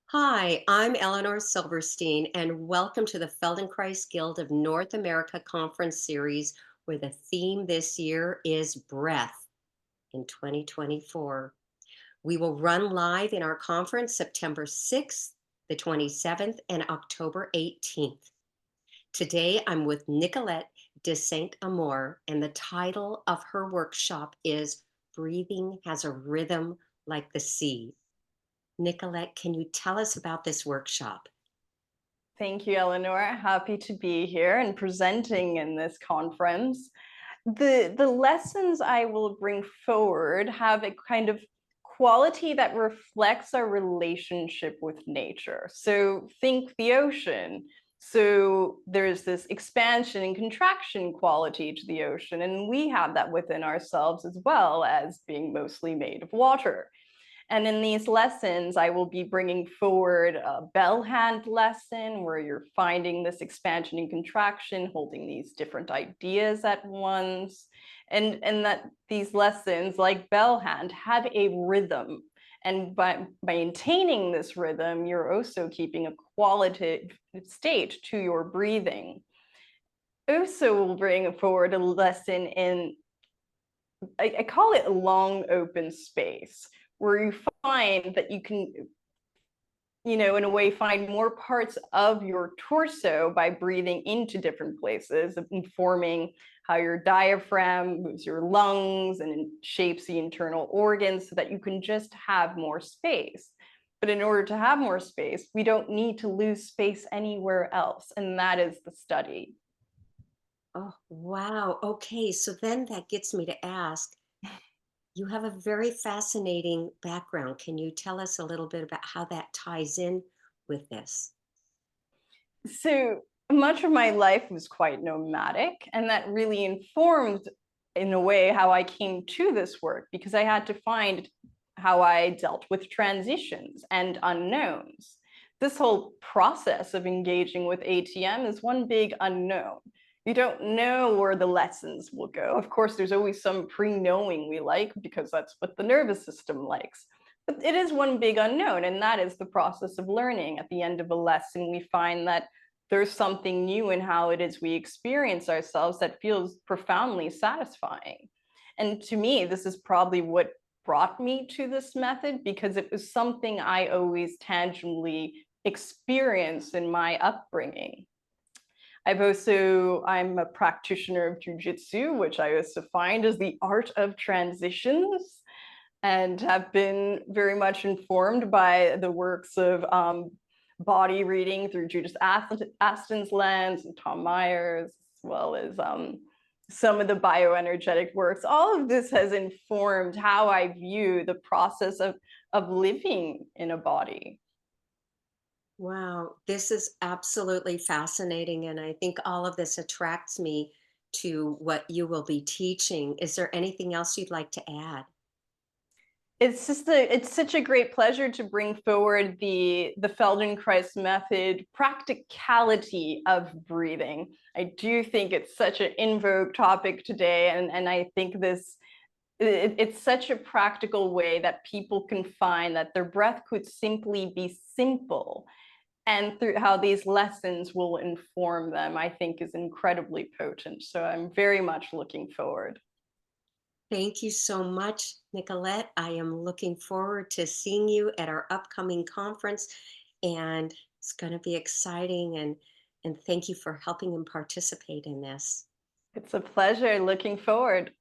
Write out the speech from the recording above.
Hi, I'm Elinor Silverstein, and welcome to the Feldenkrais Guild of North America Conference Series, where the theme this year is breath in 2024. We will run live in our conference September 6th, the 27th, and October 18th. Today, I'm with Nicolette De Saint Amour, and the title of her workshop is Breathing Has a Rhythm Like the Sea. Nicolette, can you tell us about this workshop? Thank you, Eleanor. Happy to be here and presenting in this conference. The lessons I will bring forward have a kind of quality that reflects our relationship with nature. So think the ocean. So there's this expansion and contraction quality to the ocean, and we have that within ourselves as well as being mostly made of water. And in these lessons, I will be bringing forward a bell hand lesson where you're finding this expansion and contraction, holding these different ideas at once. And that these lessons, like bell hand, have a rhythm. And by maintaining this rhythm, you're also keeping a qualitative state to your breathing. Also, we'll bring forward a lesson in I call it long open space, where you find that you can, in a way, find more parts of your torso by breathing into different places, informing how your diaphragm moves your lungs and shapes the internal organs so that you can just have more space. But in order to have more space, we don't need to lose space anywhere else. And that is the study. Oh, wow. Okay, so then that gets me to ask, you have a very fascinating background. Can you tell us a little bit about how that ties in with this? So much of my life was quite nomadic, and that really informed, in a way, how I came to this work because I had to find how I dealt with transitions and unknowns. This whole process of engaging with ATM is one big unknown. You don't know where the lessons will go. Of course, there's always some pre knowing we like because that's what the nervous system likes. But it is one big unknown, and that is the process of learning. At the end of a lesson, we find that there's something new in how it is we experience ourselves that feels profoundly satisfying. And to me, this is probably what brought me to this method because it was something I always tangibly experienced in my upbringing. I'm a practitioner of jujitsu, which I also find is the art of transitions, and have been very much informed by the works of body reading through Judith Aston's lens and Tom Myers, as well as some of the bioenergetic works. All of this has informed how I view the process of living in a body. Wow, this is absolutely fascinating. And I think all of this attracts me to what you will be teaching. Is there anything else you'd like to add? It's such a great pleasure to bring forward the Feldenkrais method practicality of breathing. I do think it's such an in vogue topic today, and I think it's such a practical way that people can find that their breath could simply be simple, and through how these lessons will inform them, I think is incredibly potent. So I'm very much looking forward. Thank you so much, Nicolette. I am looking forward to seeing you at our upcoming conference, and it's going to be exciting. And thank you for helping and participate in this. It's a pleasure. Looking forward.